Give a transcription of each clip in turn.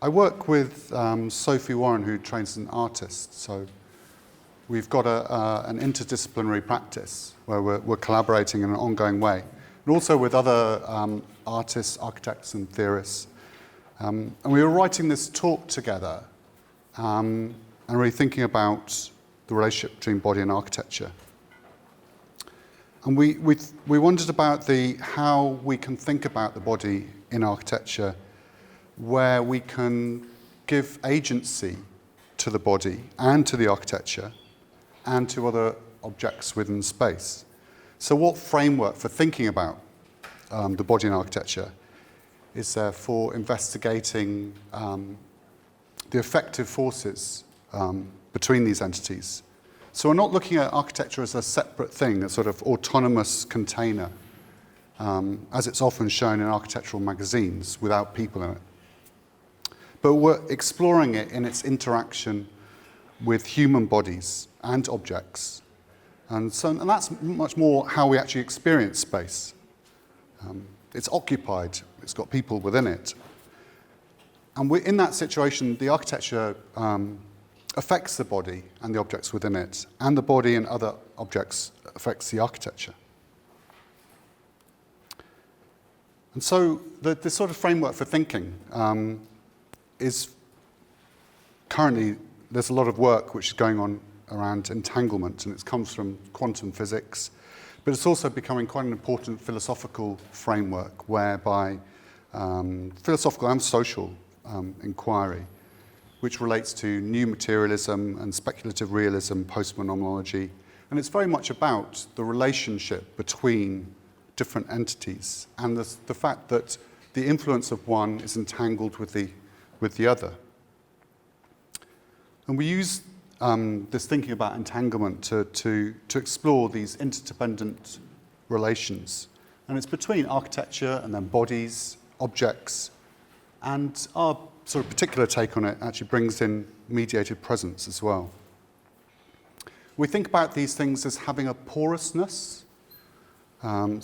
I work with Sophie Warren, who trains as an artist. So we've got an interdisciplinary practice where we're collaborating in an ongoing way. And also with other artists, architects and theorists. And we were writing this talk together and really thinking about the relationship between body and architecture. And we wondered about how we can think about the body in architecture, where we can give agency to the body and to the architecture and to other objects within space. So what framework for thinking about the body in architecture is there for investigating the affective forces between these entities? So we're not looking at architecture as a separate thing, a sort of autonomous container, as it's often shown in architectural magazines without people in it. But we're exploring it in its interaction with human bodies and objects. And that's much more how we actually experience space. It's occupied, it's got people within it. And we're in that situation, the architecture affects the body and the objects within it, and the body and other objects affects the architecture. And so this sort of framework for thinking is currently, there's a lot of work which is going on around entanglement, and it comes from quantum physics, but it's also becoming quite an important philosophical framework whereby philosophical and social inquiry, which relates to new materialism and speculative realism, post-phenomenology, and it's very much about the relationship between different entities and the fact that the influence of one is entangled with the other. And we use this thinking about entanglement to explore these interdependent relations. And it's between architecture and then bodies, objects, and our sort of particular take on it actually brings in mediated presence as well. We think about these things as having a porousness. And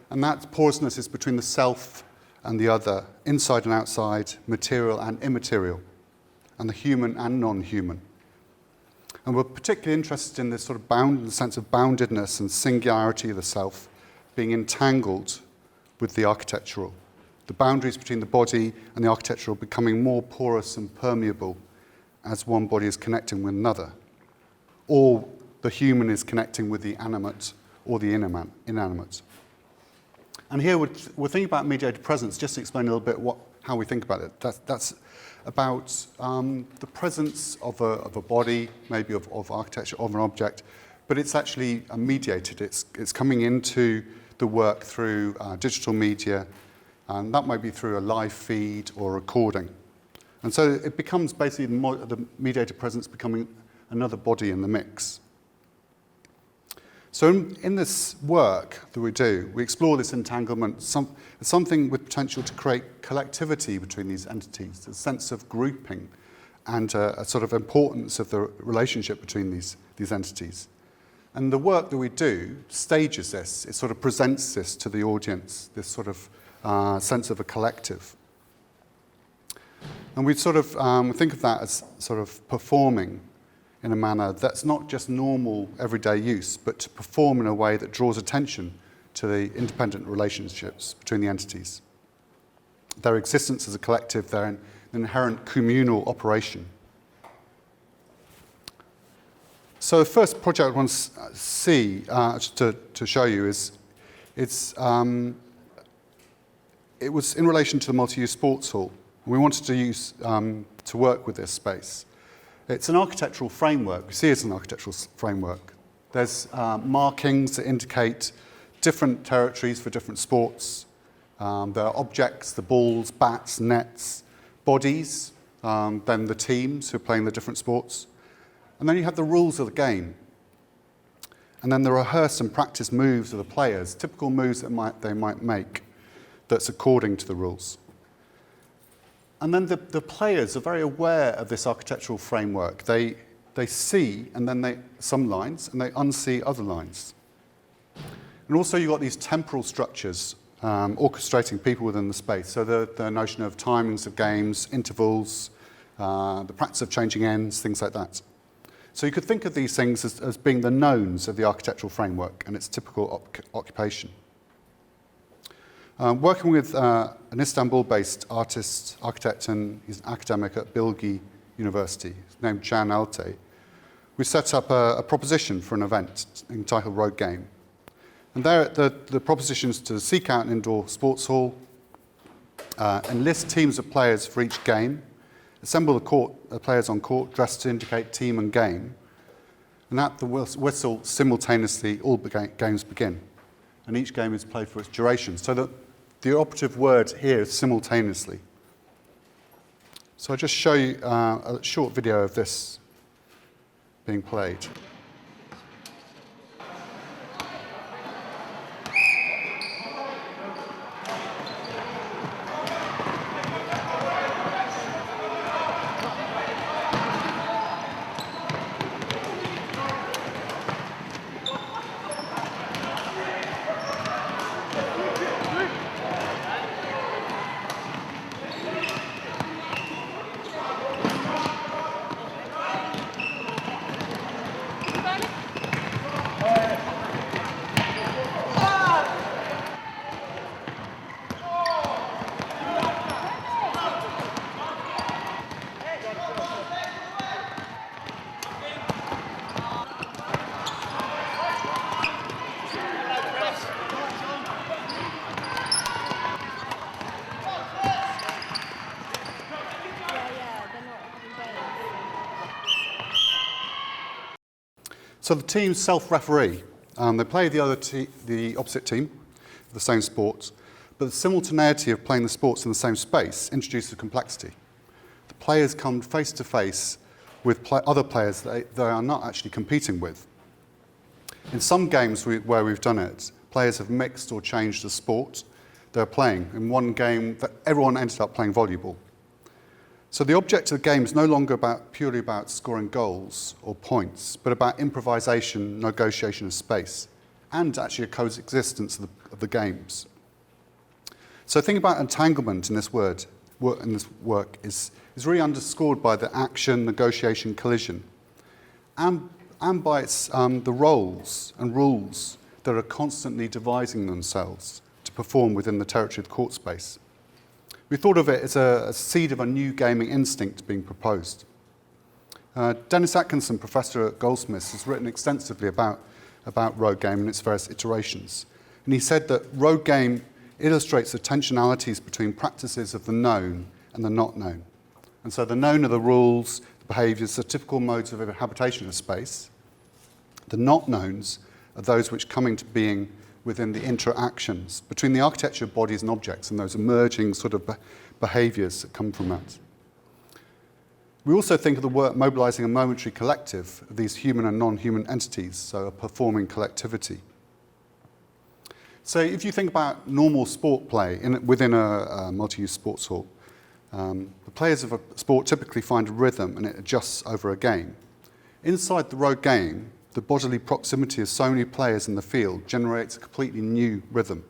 that porousness is between the self and the other, inside and outside, material and immaterial, and the human and non-human. And we're particularly interested in this sort of sense of boundedness and singularity of the self being entangled with the architectural. The boundaries between the body and the architectural becoming more porous and permeable as one body is connecting with another, or the human is connecting with the animate or the inanimate. And here we're thinking about mediated presence, just to explain a little bit how we think about it. That's about the presence of a body, maybe of architecture, of an object, but it's actually mediated. It's coming into the work through digital media, and that might be through a live feed or recording. And so it becomes basically the mediated presence becoming another body in the mix. So in this work that we do, we explore this entanglement, something with potential to create collectivity between these entities, a sense of grouping and a sort of importance of the relationship between these entities. And the work that we do stages this, it sort of presents this to the audience, this sort of sense of a collective. And we sort of think of that as sort of performing in a manner that's not just normal everyday use, but to perform in a way that draws attention to the independent relationships between the entities. Their existence as a collective, their inherent communal operation. So the first project I want to see, to show you, is it was in relation to the multi-use sports hall. We wanted to work with this space. It's an architectural framework. We see it as an architectural framework. There's markings that indicate different territories for different sports. There are objects, the balls, bats, nets, bodies, then the teams who are playing the different sports. And then you have the rules of the game. And then the rehearsed and practice moves of the players, typical moves that they might make that's according to the rules. And then the players are very aware of this architectural framework. They see, and then some lines, and they unsee other lines. And also you've got these temporal structures orchestrating people within the space. So the notion of timings of games, intervals, the practice of changing ends, things like that. So you could think of these things as being the knowns of the architectural framework and its typical occupation. Working with an Istanbul-based architect, and he's an academic at Bilgi University, named Can Alte, we set up a proposition for an event entitled Road Game. And there, the proposition is to seek out an indoor sports hall, enlist teams of players for each game, assemble the players on court dressed to indicate team and game, and at the whistle, simultaneously, all games begin. And each game is played for its duration. So that the operative word here is simultaneously. So I'll just show you a short video of this being played. So the teams self-referee. They play the opposite team, the same sports, but the simultaneity of playing the sports in the same space introduces complexity. The players come face to face with other players that they are not actually competing with. In some games where we've done it, players have mixed or changed the sport they're playing. In one game, everyone ended up playing volleyball. So the object of the game is no longer purely about scoring goals or points, but about improvisation, negotiation of space, and actually a coexistence of the games. So think about entanglement in this work is really underscored by the action, negotiation, collision, and by the roles and rules that are constantly devising themselves to perform within the territory of the court space. We thought of it as a seed of a new gaming instinct being proposed. Dennis Atkinson, professor at Goldsmiths, has written extensively about road game and its various iterations. And he said that road game illustrates the tensionalities between practices of the known and the not known. And so the known are the rules, the behaviours, the typical modes of habitation of space. The not knowns are those which come into being within the interactions between the architecture of bodies and objects and those emerging sort of behaviours that come from that. We also think of the work mobilising a momentary collective of these human and non-human entities, so a performing collectivity. So if you think about normal sport play within a multi-use sports hall, the players of a sport typically find a rhythm and it adjusts over a game. Inside the road game, the bodily proximity of so many players in the field generates a completely new rhythm.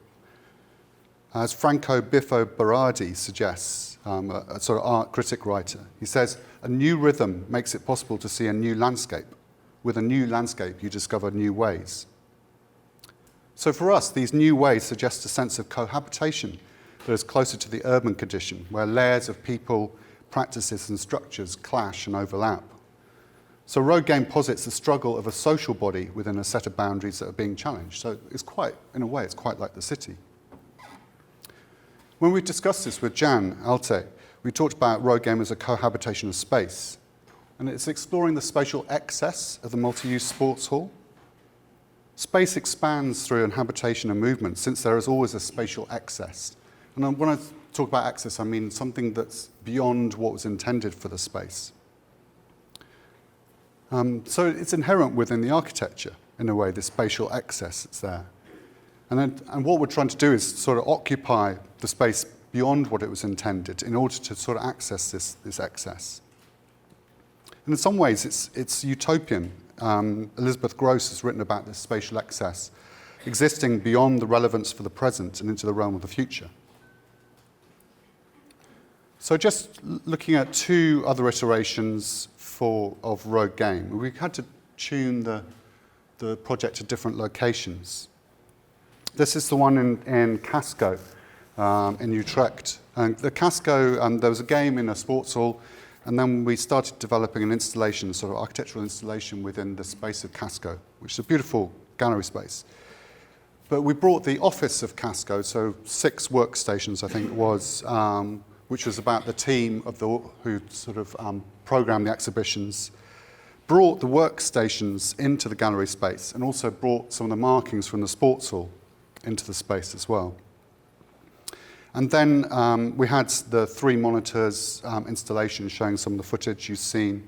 As Franco Biffo Berardi suggests, a sort of art critic writer, he says, a new rhythm makes it possible to see a new landscape. With a new landscape, you discover new ways. So for us, these new ways suggest a sense of cohabitation that is closer to the urban condition, where layers of people, practices and structures clash and overlap. So road game posits the struggle of a social body within a set of boundaries that are being challenged. So it's quite, in a way, it's quite like the city. When we discussed this with Jan Alte, we talked about road game as a cohabitation of space. And it's exploring the spatial excess of the multi-use sports hall. Space expands through inhabitation and movement, since there is always a spatial excess. And when I talk about excess, I mean something that's beyond what was intended for the space. So it's inherent within the architecture, in a way, this spatial excess that's there. And what we're trying to do is sort of occupy the space beyond what it was intended in order to sort of access this excess. And in some ways, it's utopian. Elizabeth Gross has written about this spatial excess existing beyond the relevance for the present and into the realm of the future. So just looking at two other iterations of Rogue Game, we had to tune the project to different locations. This is the one in Casco, in Utrecht. And the Casco, there was a game in a sports hall, and then we started developing an installation, sort of architectural installation within the space of Casco, which is a beautiful gallery space. But we brought the office of Casco, so 6 workstations, I think it was, which was about the team of who sort of programmed the exhibitions, brought the workstations into the gallery space, and also brought some of the markings from the sports hall into the space as well. And then we had the 3 monitors installation showing some of the footage you've seen.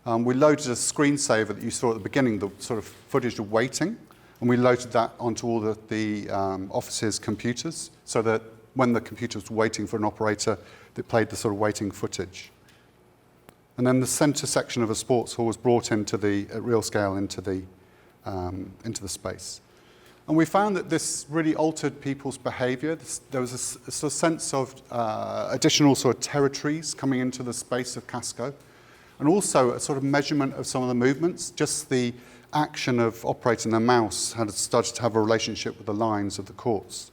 We loaded a screensaver that you saw at the beginning, the sort of footage of waiting, and we loaded that onto all the office's computers so that when the computer was waiting for an operator, it played the sort of waiting footage. And then the centre section of a sports hall was brought into at real scale into the space. And we found that this really altered people's behaviour. There was a sort of sense of additional sort of territories coming into the space of Casco, and also a sort of measurement of some of the movements. Just the action of operating the mouse had started to have a relationship with the lines of the courts.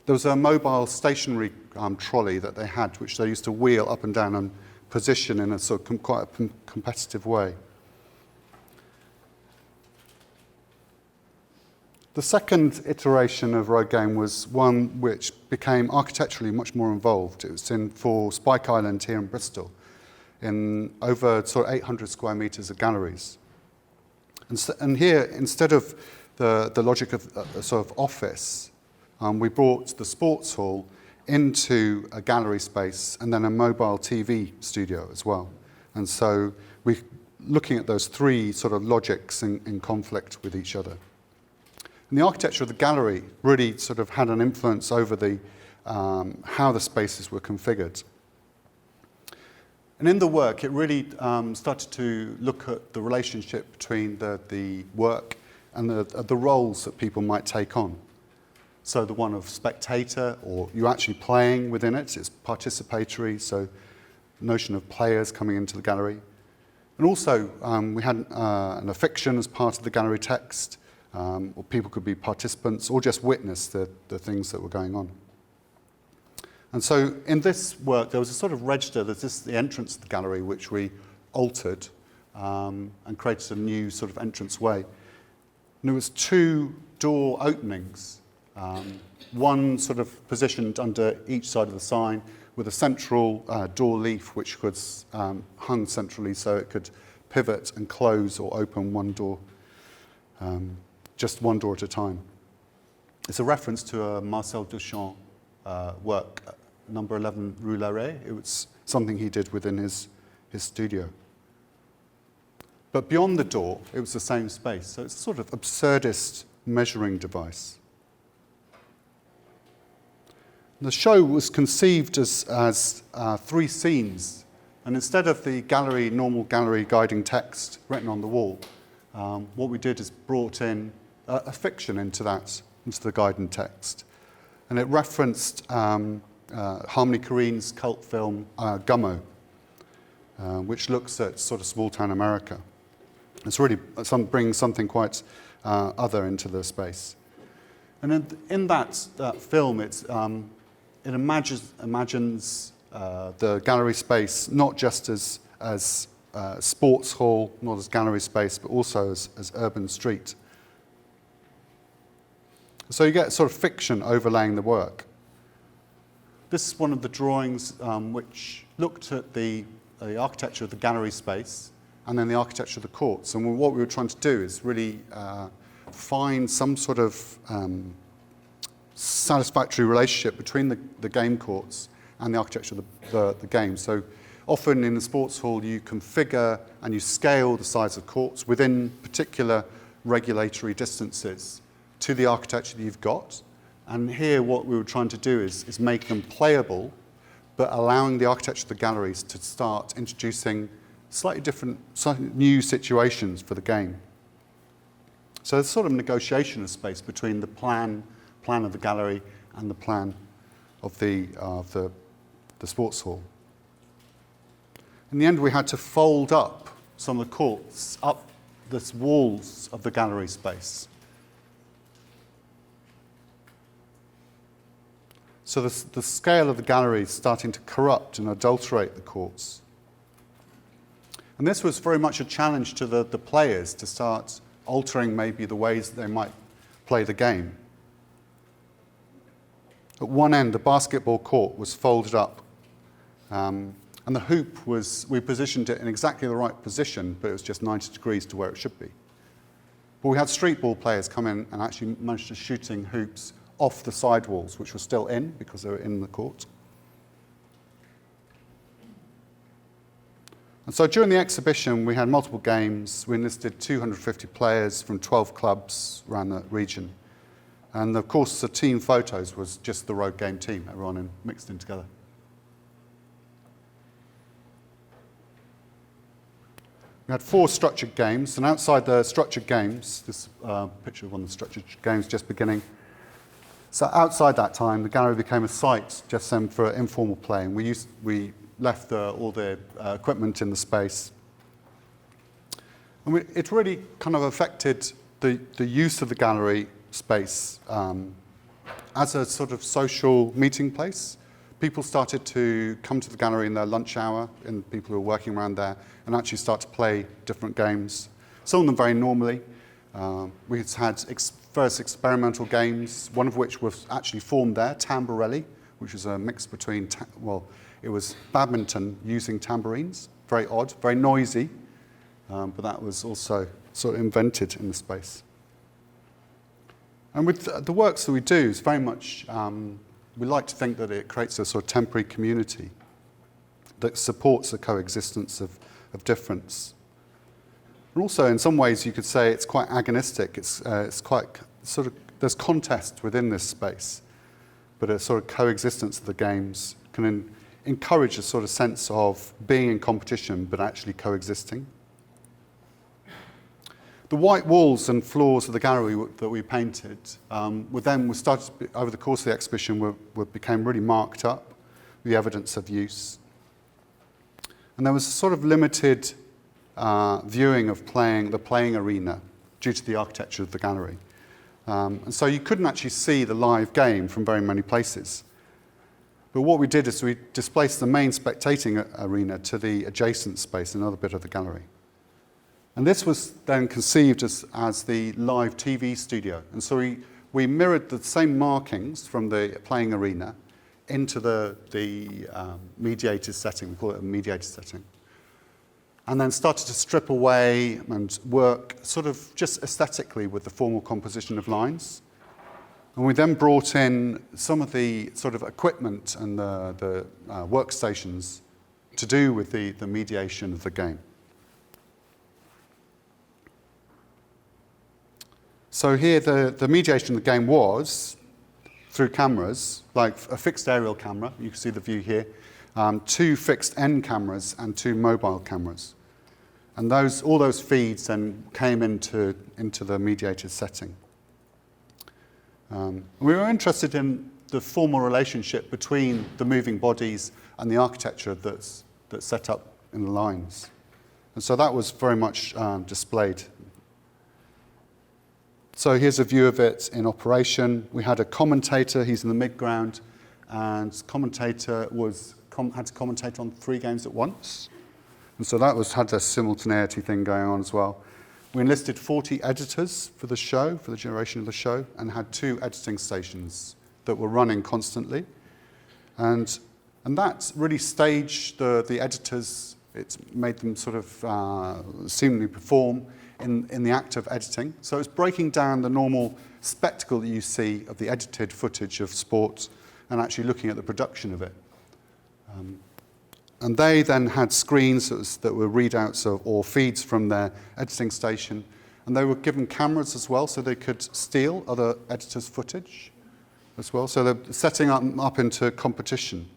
There was a mobile stationary trolley that they had, which they used to wheel up and down and position in a sort of quite a competitive way. The second iteration of Rogue Game was one which became architecturally much more involved. It was for Spike Island here in Bristol, in over sort of 800 square metres of galleries. And here, instead of the logic of a sort of office, we brought the sports hall into a gallery space and then a mobile TV studio as well. And so we're looking at those 3 sort of logics in conflict with each other. And the architecture of the gallery really sort of had an influence over how the spaces were configured. And in the work, it really started to look at the relationship between the work and the roles that people might take on. So the one of spectator, or you're actually playing within it, it's participatory, so notion of players coming into the gallery. And also, we had an affixation as part of the gallery text, or people could be participants or just witness the things that were going on. And so in this work, there was a sort of register, there's the entrance to the gallery, which we altered and created a new sort of entrance way. And there was 2 door openings, one sort of positioned under each side of the sign with a central door leaf which was hung centrally so it could pivot and close or open one door, just one door at a time. It's a reference to a Marcel Duchamp work, number 11 Rue Larrey. It was something he did within his studio. But beyond the door, it was the same space. So it's a sort of absurdist measuring device. The show was conceived as 3 scenes. And instead of the normal gallery guiding text written on the wall, what we did is brought in a fiction into the guiding text. And it referenced Harmony Korine's cult film Gummo, which looks at sort of small-town America. It's really brings something quite other into the space. And in that film, it imagines the gallery space not just as sports hall, not as gallery space, but also as urban street. So you get sort of fiction overlaying the work. This is one of the drawings which looked at the architecture of the gallery space and then the architecture of the courts. And what we were trying to do is really find some sort of satisfactory relationship between the game courts and the architecture of the game. So often in the sports hall you configure and you scale the size of courts within particular regulatory distances to the architecture that you've got. And here what we were trying to do is make them playable, but allowing the architecture of the galleries to start introducing slightly different, slightly new situations for the game. So there's sort of negotiation of space between the plan of the gallery and the plan of the sports hall. In the end, we had to fold up some of the courts, up the walls of the gallery space. So the scale of the gallery is starting to corrupt and adulterate the courts. And this was very much a challenge to the players to start altering maybe the ways that they might play the game. At one end, the basketball court was folded up, and the hoop we positioned it in exactly the right position, but it was just 90 degrees to where it should be. But we had street ball players come in and actually managed to shooting hoops off the side walls, which were still in because they were in the court. And so during the exhibition, we had multiple games. We enlisted 250 players from 12 clubs around the region. And of course, the team photos was just the road game team, everyone mixed in together. We had 4 structured games, and outside the structured games, this picture of one of the structured games just beginning. So outside that time, the gallery became a site just then for informal play, and we left all the equipment in the space. And it really kind of affected the use of the gallery space as a sort of social meeting place. People started to come to the gallery in their lunch hour, and people who were working around there, and actually start to play different games. Some of them very normally. We had first experimental games, one of which was actually formed there, Tamborelli, which is a mix between, it was badminton using tambourines. Very odd, very noisy, but that was also sort of invented in the space. And with the works that we do, it's very much, we like to think that it creates a sort of temporary community that supports the coexistence of difference. And also, in some ways, you could say it's quite agonistic. It's quite sort of, there's contest within this space, but a sort of coexistence of the games can encourage a sort of sense of being in competition, but actually coexisting. The white walls and floors of the gallery that we painted, we started, over the course of the exhibition, became really marked up with the evidence of use. And there was a sort of limited viewing of the playing arena due to the architecture of the gallery. And so you couldn't actually see the live game from very many places. But what we did is we displaced the main spectating arena to the adjacent space, another bit of the gallery. And this was then conceived as the live TV studio. And so we mirrored the same markings from the playing arena into the mediated setting. We call it a mediated setting. And then started to strip away and work sort of just aesthetically with the formal composition of lines. And we then brought in some of the sort of equipment and the workstations to do with the mediation of the game. So here the mediation of the game was through cameras, like a fixed aerial camera, you can see the view here, 2 fixed end cameras and 2 mobile cameras. And all those feeds then came into the mediated setting. We were interested in the formal relationship between the moving bodies and the architecture that's set up in the lines. And so that was very much displayed. So here's a view of it in operation. We had a commentator, he's in the midground, and commentator had to commentate on 3 games at once. And so that had a simultaneity thing going on as well. We enlisted 40 editors for the show, for the duration of the show, and had 2 editing stations that were running constantly. And that really staged the editors. It made them sort of seemingly perform in the act of editing. So it's breaking down the normal spectacle that you see of the edited footage of sports and actually looking at the production of it. And they then had screens that were readouts or feeds from their editing station. And they were given cameras as well, so they could steal other editors' footage as well. So they're setting up into competition.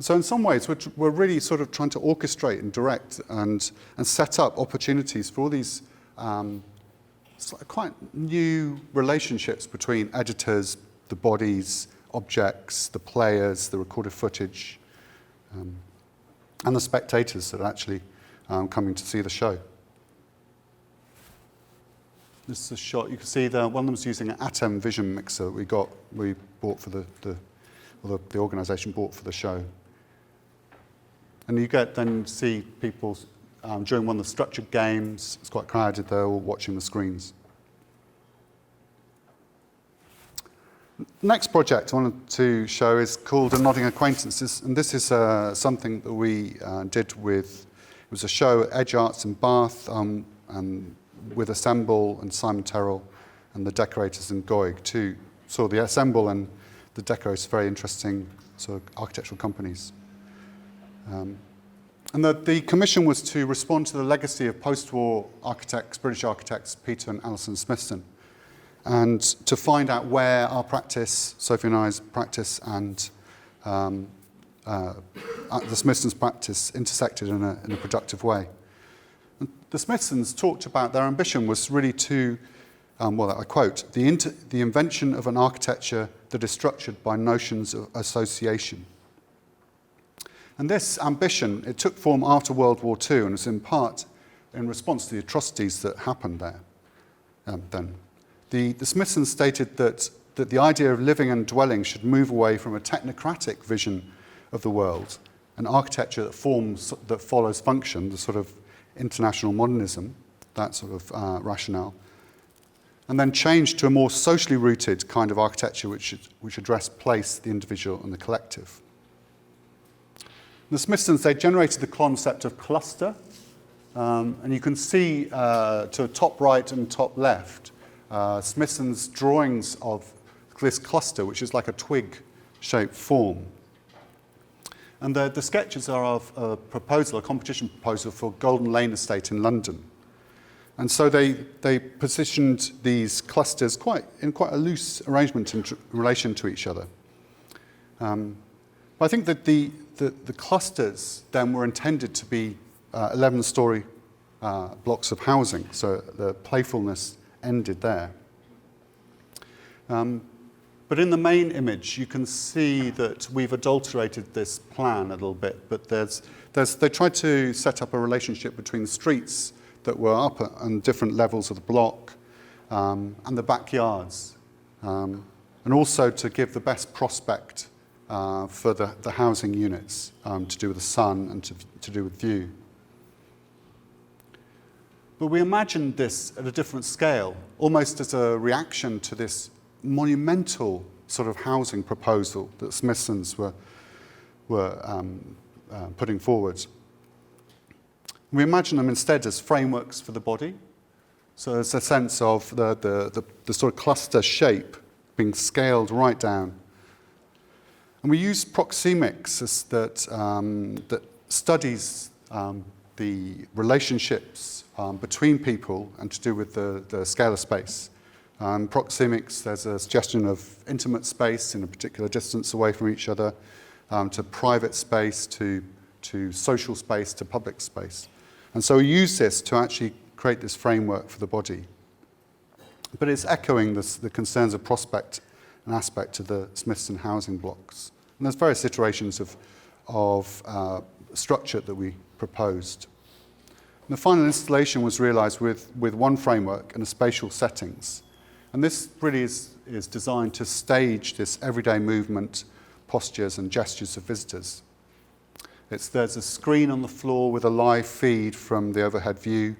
So in some ways, we're really sort of trying to orchestrate and direct and set up opportunities for all these quite new relationships between editors, the bodies, objects, the players, the recorded footage, and the spectators that are actually coming to see the show. This is a shot. You can see one of them was using an Atom vision mixer that we bought for the organisation bought for the show. And you then see people during one of the structured games. It's quite crowded. They're all watching the screens. Next project I wanted to show is called A Nodding Acquaintance, and this is something that we did with. It was a show at Edge Arts in Bath, and with Assemble and Simon Terrell and the decorators in Goig too. So the Assemble and the decorators are very interesting sort of architectural companies. And the commission was to respond to the legacy of post-war architects, British architects, Peter and Alison Smithson, and to find out where our practice, Sophie and I's practice, and the Smithsons' practice intersected in a productive way. The Smithsons talked about their ambition was really to, I quote, the invention of an architecture that is structured by notions of association. And this ambition, it took form after World War II, and was in part in response to the atrocities that happened there then. The Smithsons stated that the idea of living and dwelling should move away from a technocratic vision of the world, an architecture that follows function, the sort of international modernism, that sort of rationale, and then change to a more socially rooted kind of architecture which addressed place, the individual, and the collective. The Smithsons, they generated the concept of cluster, and you can see to top right and top left Smithson's drawings of this cluster, which is like a twig-shaped form. And the sketches are of a competition proposal for Golden Lane Estate in London. And so they positioned these clusters in quite a loose arrangement in relation to each other. But I think that the clusters then were intended to be 11-storey blocks of housing, so the playfulness ended there. But in the main image, you can see that we've adulterated this plan a little bit, but they tried to set up a relationship between the streets that were up on different levels of the block and the backyards, and also to give the best prospect for the housing units to do with the sun and to do with view. But we imagined this at a different scale, almost as a reaction to this monumental sort of housing proposal that Smithsons were putting forward. We imagine them instead as frameworks for the body. So there's a sense of the sort of cluster shape being scaled right down. And we use proxemics that studies the relationships between people and to do with the scale of space. Proxemics, there's a suggestion of intimate space in a particular distance away from each other, to private space, to social space, to public space. And so we use this to actually create this framework for the body. But it's echoing the concerns of prospect and aspect to the Smithson housing blocks. And there's various iterations of structure that we proposed. And the final installation was realized with one framework and a spatial settings. And this really is designed to stage this everyday movement, postures and gestures of visitors. There's a screen on the floor with a live feed from the overhead view,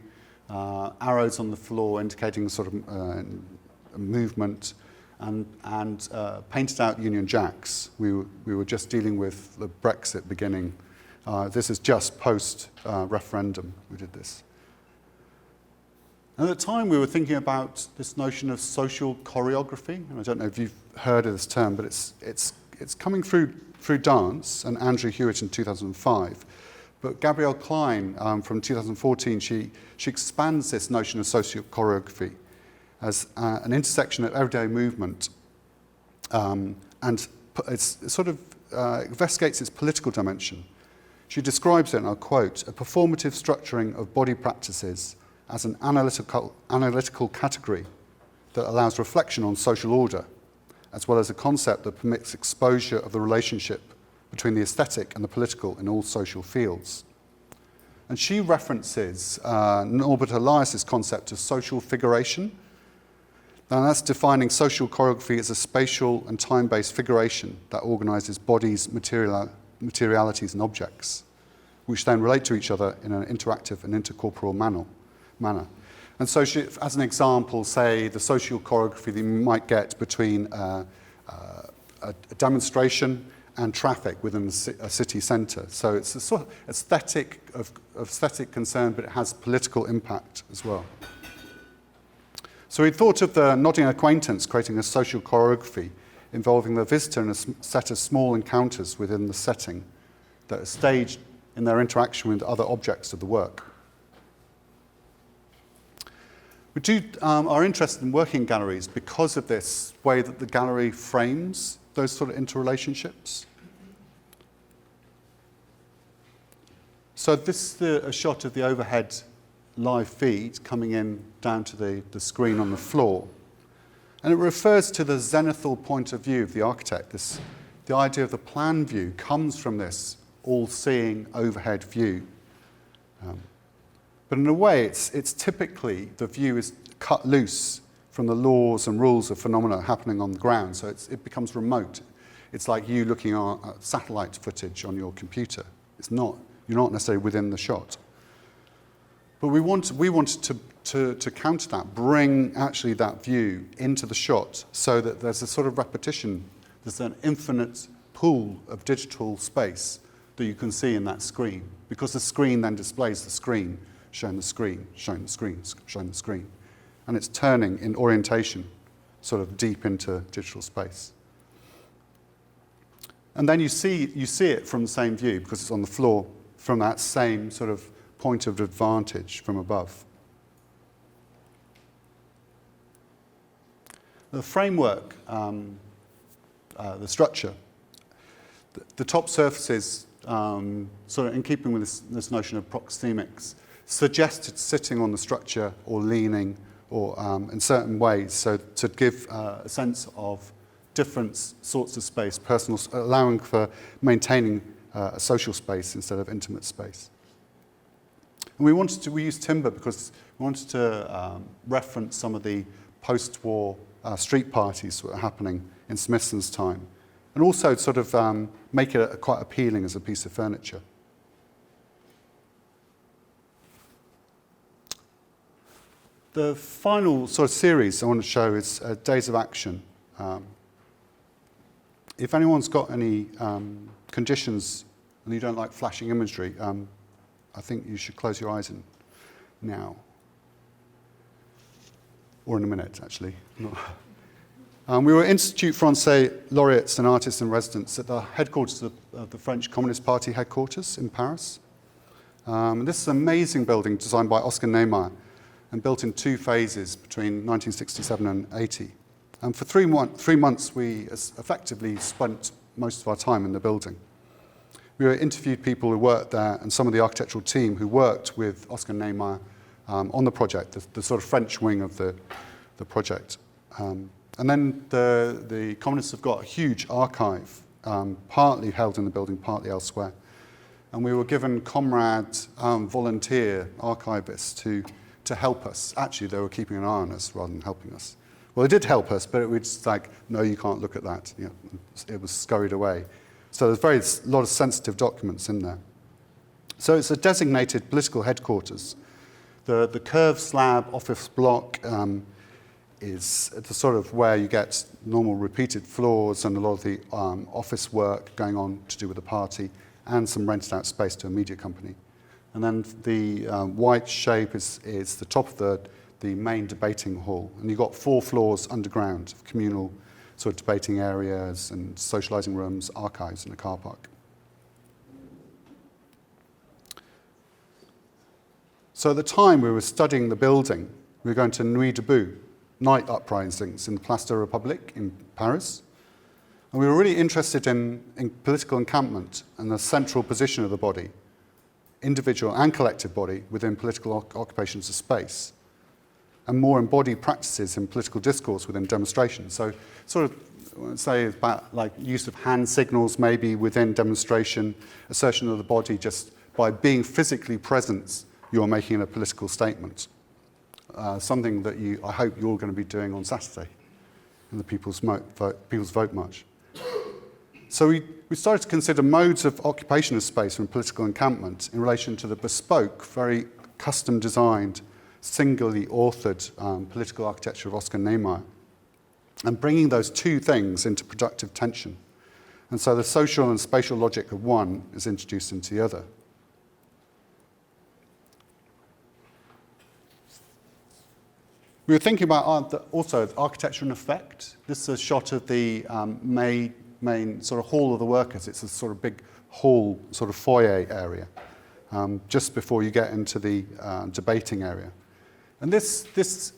arrows on the floor indicating sort of movement, and painted out Union Jacks. We were just dealing with the Brexit beginning. This is just post-referendum we did this. And at the time, we were thinking about this notion of social choreography. And I don't know if you've heard of this term, but it's coming through dance, and Andrew Hewitt in 2005. But Gabrielle Klein from 2014, she expands this notion of social choreography as an intersection of everyday movement, and it's sort of investigates its political dimension. She describes it, and I'll quote, a performative structuring of body practices as an analytical category that allows reflection on social order, as well as a concept that permits exposure of the relationship between the aesthetic and the political in all social fields. And she references Norbert Elias's concept of social figuration. Now that's defining social choreography as a spatial and time-based figuration that organizes bodies, materialities and objects, which then relate to each other in an interactive and intercorporeal manner. And so she, as an example, say the social choreography that you might get between a demonstration and traffic within a city centre. So it's a sort of aesthetic concern, but it has political impact as well. So we thought of the nodding acquaintance creating a social choreography involving the visitor in a set of small encounters within the setting that are staged in their interaction with other objects of the work. We are interested in working galleries because of this way that the gallery frames those sort of interrelationships. So this is a shot of the overhead live feed coming in down to the screen on the floor. And it refers to the zenithal point of view of the architect. The idea of the plan view comes from this all-seeing overhead view. But in a way, it's typically, the view is cut loose from the laws and rules of phenomena happening on the ground, so it becomes remote. It's like you looking at satellite footage on your computer. You're not necessarily within the shot. But we wanted to counter that, bring actually that view into the shot so that there's a sort of repetition, there's an infinite pool of digital space that you can see in that screen, because the screen then displays the screen, showing the screen, showing the screen, showing the screen. And it's turning in orientation sort of deep into digital space. And then you see it from the same view, because it's on the floor, from that same sort of point of advantage from above. The framework, the structure, the top surfaces, sort of in keeping with this notion of proxemics, suggested sitting on the structure or leaning or in certain ways, so to give a sense of different sorts of space, personal, allowing for maintaining a social space instead of intimate space. And we used timber because we wanted to reference some of the post-war street parties that were happening in Smithson's time, and also sort of make it quite appealing as a piece of furniture. The final sort of series I want to show is Days of Action. If anyone's got any conditions and you don't like flashing imagery, I think you should close your eyes now. Or in a minute, actually. We were Institut Français laureates and artists in residence at the headquarters of the French Communist Party headquarters in Paris. This is an amazing building designed by Oscar Niemeyer and built in 2 phases between 1967 and 80. And for 3 months, we effectively spent most of our time in the building. We interviewed people who worked there and some of the architectural team who worked with Oscar Niemeyer on the project, the sort of French wing of the project. And then the communists have got a huge archive, partly held in the building, partly elsewhere. And we were given comrade volunteer archivists to help us. Actually, they were keeping an eye on us rather than helping us. Well, they did help us, but it was just like, no, you can't look at that. You know, it was scurried away. So there's a lot of sensitive documents in there. So it's a designated political headquarters. The curved slab office block is the sort of where you get normal repeated floors and a lot of the office work going on to do with the party, and some rented out space to a media company. And then the white shape is the top of the main debating hall. And you've got 4 floors underground of communal sort of debating areas and socializing rooms, archives, and a car park. So at the time we were studying the building, we were going to Nuit debout, night uprisings in the Place de la République in Paris. And we were really interested in political encampment and the central position of the body individual and collective body within political occupations of space, and more embodied practices in political discourse within demonstration. So sort of say about like use of hand signals maybe within demonstration, assertion of the body just by being physically present, you're making a political statement. Something that I hope you're going to be doing on Saturday in the People's Vote March. So we started to consider modes of occupation of space from political encampment in relation to the bespoke, very custom-designed, singularly authored political architecture of Oscar Niemeyer, and bringing those two things into productive tension. And so the social and spatial logic of one is introduced into the other. We were thinking about also architecture and effect. This is a shot of the main sort of hall of the workers. It's a sort of big hall, sort of foyer area, just before you get into the debating area. And this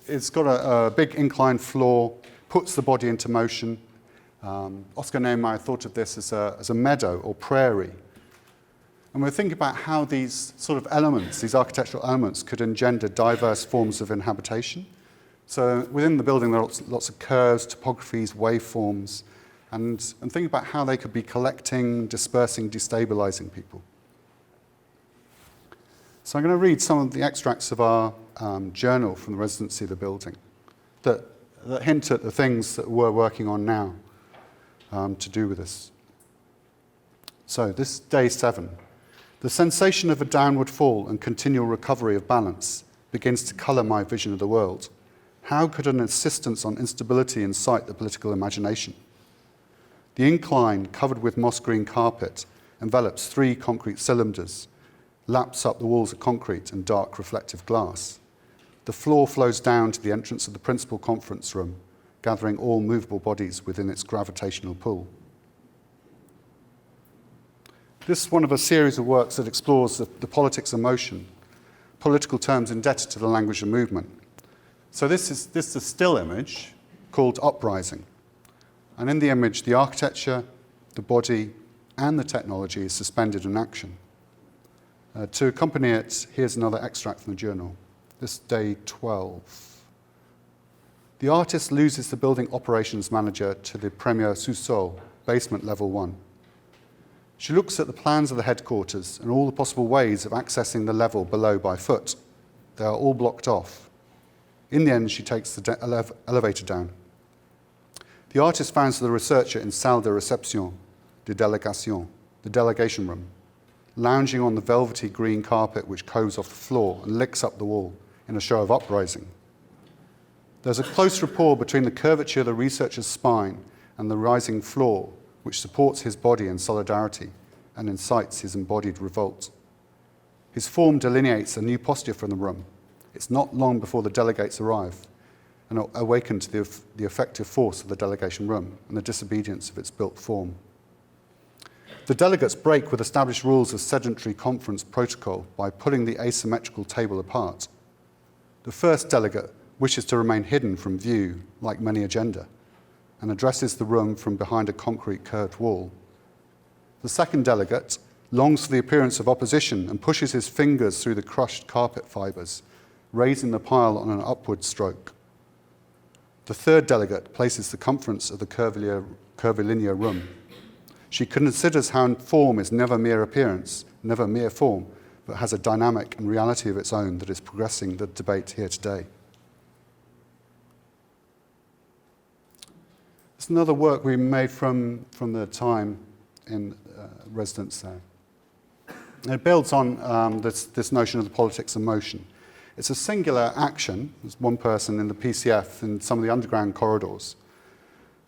has got a big inclined floor, puts the body into motion. Oscar Niemeyer thought of this as a meadow or prairie. And we're thinking about how these sort of elements, these architectural elements, could engender diverse forms of inhabitation. So within the building, there are lots of curves, topographies, waveforms, and think about how they could be collecting, dispersing, destabilizing people. So I'm going to read some of the extracts of our journal from the residency of the building that hint at the things that we're working on now to do with this. So this is day 7. The sensation of a downward fall and continual recovery of balance begins to colour my vision of the world. How could an insistence on instability incite the political imagination? The incline, covered with moss green carpet, envelops 3 concrete cylinders, laps up the walls of concrete and dark reflective glass. The floor flows down to the entrance of the principal conference room, gathering all movable bodies within its gravitational pull. This is one of a series of works that explores the politics of motion, political terms indebted to the language of movement. So this is a still image called Uprising. And in the image, the architecture, the body, and the technology is suspended in action. To accompany it, here's another extract from the journal. This is day 12. The artist loses the building operations manager to the premier sous-sol, basement level 1. She looks at the plans of the headquarters and all the possible ways of accessing the level below by foot. They are all blocked off. In the end, she takes the elevator down. The artist finds the researcher in salle de réception, de délégation, the delegation room, lounging on the velvety green carpet which coves off the floor and licks up the wall in a show of uprising. There's a close rapport between the curvature of the researcher's spine and the rising floor, which supports his body in solidarity and incites his embodied revolt. His form delineates a new posture from the room. It's not long before the delegates arrive and awaken to the effective force of the delegation room and the disobedience of its built form. The delegates break with established rules of sedentary conference protocol by pulling the asymmetrical table apart. The first delegate wishes to remain hidden from view, like many agenda, and addresses the room from behind a concrete curved wall. The second delegate longs for the appearance of opposition and pushes his fingers through the crushed carpet fibres, raising the pile on an upward stroke. The third delegate places the conference of the curvilinear room. She considers how form is never mere appearance, never mere form, but has a dynamic and reality of its own that is progressing the debate here today. It's another work we made from the time in residence there. And it builds on this notion of the politics of motion. It's a singular action. There's one person in the PCF in some of the underground corridors.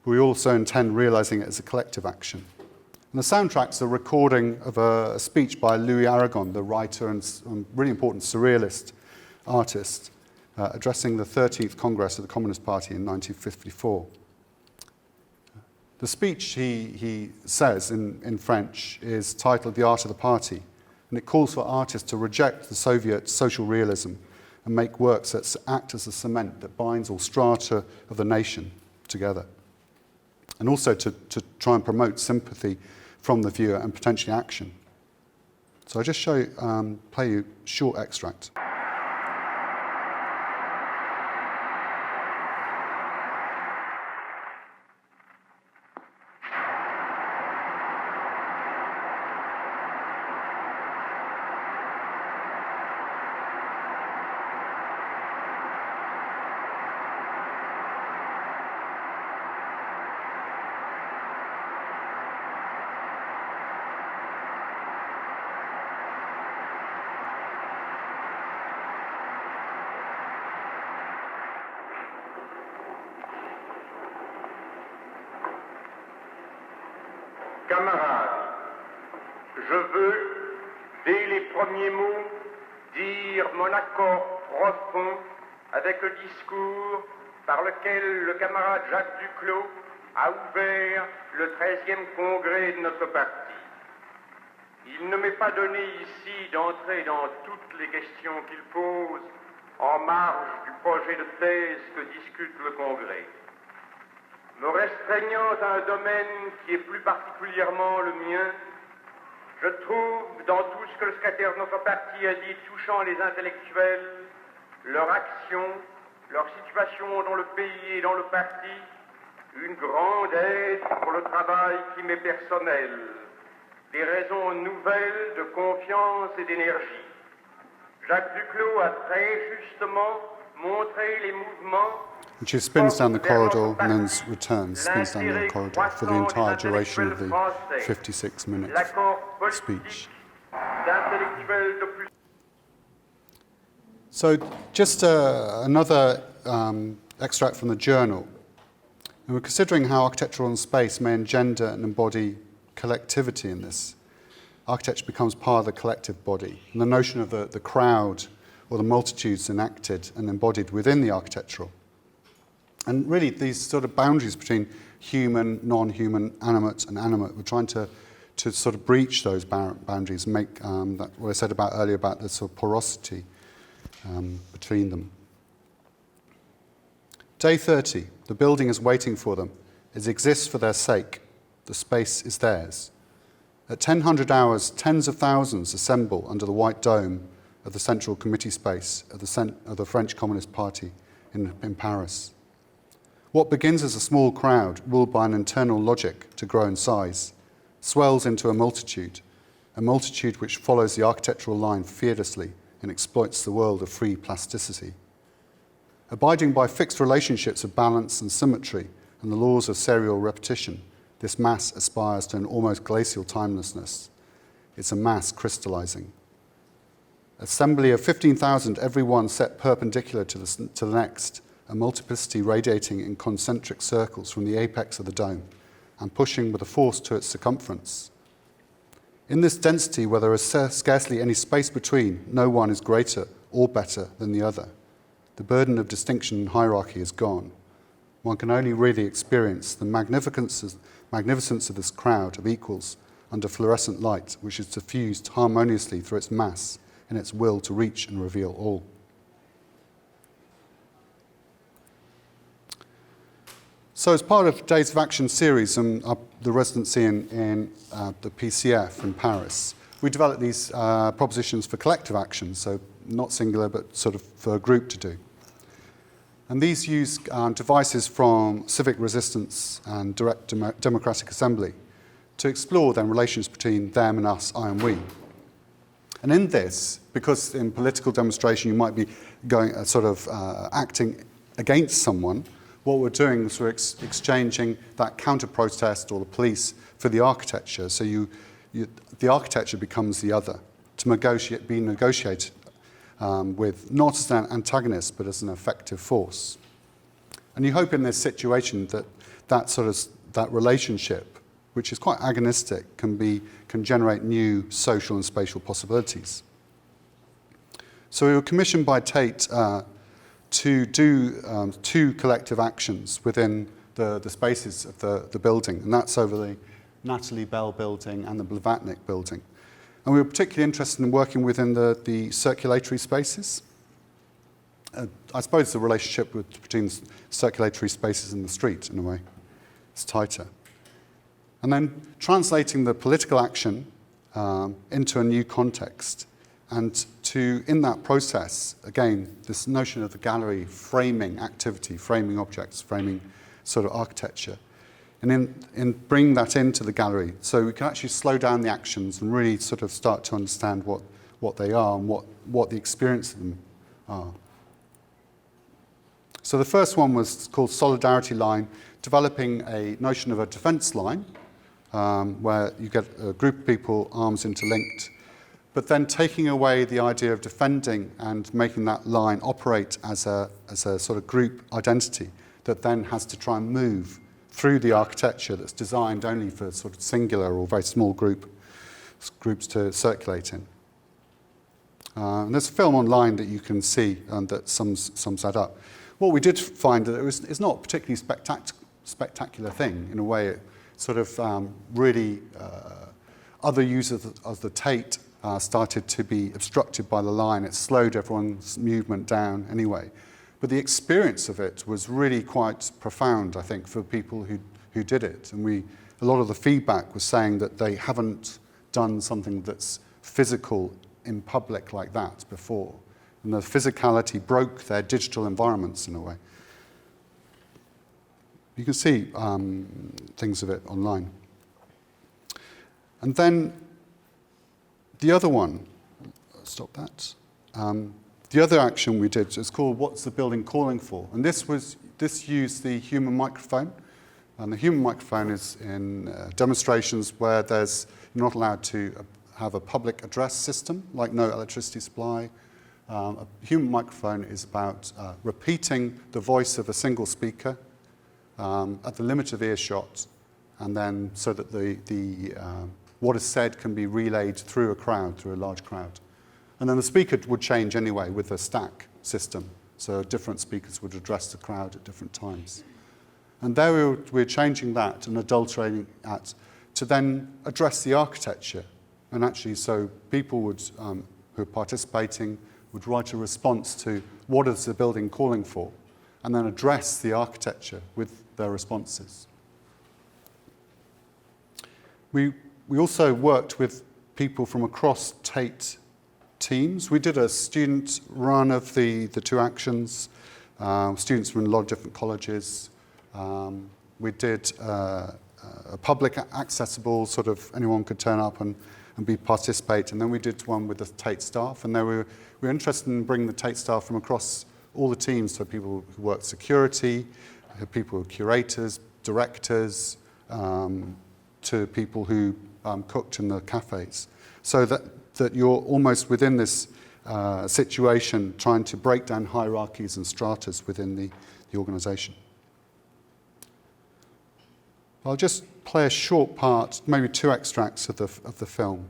But we also intend realizing it as a collective action. And the soundtrack's a recording of a speech by Louis Aragon, the writer and really important surrealist artist, addressing the 13th Congress of the Communist Party in 1954. The speech, he says in French, is titled The Art of the Party, and it calls for artists to reject the Soviet social realism and make works that act as a cement that binds all strata of the nation together, and also to try and promote sympathy from the viewer and potentially action. So I'll just play you a short extract. Camarades, je veux, dès les premiers mots, dire mon accord profond avec le discours par lequel le camarade Jacques Duclos a ouvert le 13e congrès de notre parti. Il ne m'est pas donné ici d'entrer dans toutes les questions qu'il pose en marge du projet de thèse que discute le congrès. Me restreignant à un domaine qui est plus particulièrement le mien, je trouve dans tout ce que le secrétaire de notre parti a dit touchant les intellectuels, leur action, leur situation dans le pays et dans le parti, une grande aide pour le travail qui m'est personnel, des raisons nouvelles de confiance et d'énergie. Jacques Duclos a très justement montré les mouvements. And she spins down the corridor and then returns, spins down the corridor for the entire duration of the 56-minute speech. So just another extract from the journal. And we're considering how architecture and space may engender and embody collectivity in this. Architecture becomes part of the collective body, and the notion of the crowd or the multitudes enacted and embodied within the architectural. And really these sort of boundaries between human, non-human, animate and animate, we're trying to sort of breach those boundaries and make that, what I said about earlier about the sort of porosity between them. Day 30, the building is waiting for them. It exists for their sake. The space is theirs. At 10:00 hours, tens of thousands assemble under the white dome of the central committee space of the French Communist Party in Paris. What begins as a small crowd, ruled by an internal logic to grow in size, swells into a multitude which follows the architectural line fearlessly and exploits the world of free plasticity. Abiding by fixed relationships of balance and symmetry and the laws of serial repetition, this mass aspires to an almost glacial timelessness. It's a mass crystallizing. Assembly of 15,000, every one set perpendicular to the next, a multiplicity radiating in concentric circles from the apex of the dome and pushing with a force to its circumference. In this density, where there is scarcely any space between, no one is greater or better than the other. The burden of distinction and hierarchy is gone. One can only really experience the magnificence of this crowd of equals under fluorescent light, which is diffused harmoniously through its mass in its will to reach and reveal all. So as part of Days of Action series and the residency in the PCF in Paris, we developed these propositions for collective action, so not singular but sort of for a group to do. And these use devices from civic resistance and direct democratic assembly to explore then relations between them and us, I and we. And in this, because in political demonstration you might be going acting against someone, what we're doing is we're exchanging that counter-protest or the police for the architecture. So the architecture becomes the other, to be negotiated with not as an antagonist, but as an effective force. And you hope in this situation that relationship, which is quite agonistic, can generate new social and spatial possibilities. So we were commissioned by Tate to do two collective actions within the spaces of the building, and that's over the Natalie Bell building and the Blavatnik building. And we were particularly interested in working within the circulatory spaces. I suppose the relationship between circulatory spaces and the street, in a way, is tighter. And then translating the political action into a new context. And in that process, again, this notion of the gallery framing activity, framing objects, framing sort of architecture, and in bringing that into the gallery, so we can actually slow down the actions and really sort of start to understand what they are and what the experience of them are. So the first one was called Solidarity Line, developing a notion of a defense line, where you get a group of people, arms interlinked, but then taking away the idea of defending and making that line operate as a sort of group identity that then has to try and move through the architecture that's designed only for sort of singular or very small groups to circulate in. And there's a film online that you can see that sums that up. What we did find that it's not a particularly spectacular thing. In a way, it sort of really other users of the Tate started to be obstructed by the line. It slowed everyone's movement down anyway. But the experience of it was really quite profound, I think, for people who did it. And a lot of the feedback was saying that they haven't done something that's physical in public like that before. And the physicality broke their digital environments in a way. You can see things of it online. And then the other one, stop that. The other action we did is called What's the Building Calling For? And this used the human microphone. And the human microphone is in demonstrations where you're not allowed to have a public address system, like no electricity supply. A human microphone is about repeating the voice of a single speaker at the limit of earshot, and then so that what is said can be relayed through a large crowd. And then the speaker would change anyway with a stack system, so different speakers would address the crowd at different times. And there we're changing that and adulterating that to then address the architecture. And actually, so people who are participating would write a response to what is the building calling for, and then address the architecture with their responses. We also worked with people from across Tate teams. We did a student run of the two actions. Students from a lot of different colleges. We did a public accessible, sort of anyone could turn up and participate. And then we did one with the Tate staff. And we were interested in bringing the Tate staff from across all the teams, so people who work security, people who are curators, directors, to people who cooked in the cafes. So that you're almost within this situation trying to break down hierarchies and stratas within the organisation. I'll just play a short part, maybe two extracts of the film.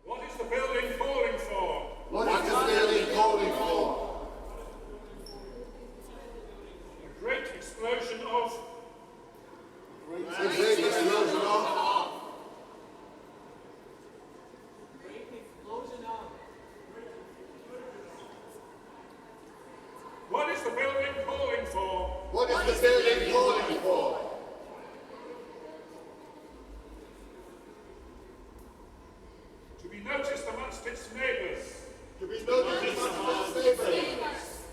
What is the building calling for? What is the building calling for? A great explosion of... A great explosion of... What is the building calling for? What is the building calling for? To be noticed amongst its neighbours. To be noticed amongst its neighbours.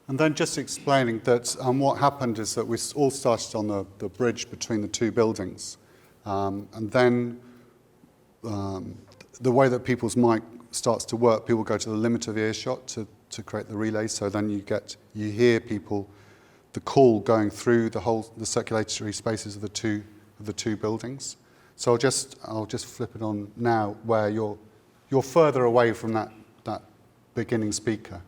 And then just explaining that what happened is that we all started on the bridge between the two buildings. And then the way that people's mic starts to work, people go to the limit of earshot to create the relay. So then you hear people, the call going through the circulatory spaces of the two buildings. So I'll just flip it on now, where you're further away from that beginning speaker.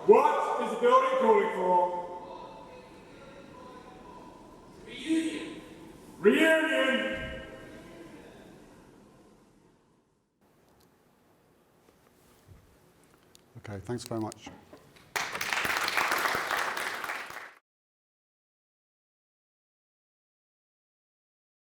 What is the building calling for? Reunion. Reunion! Okay, thanks very much.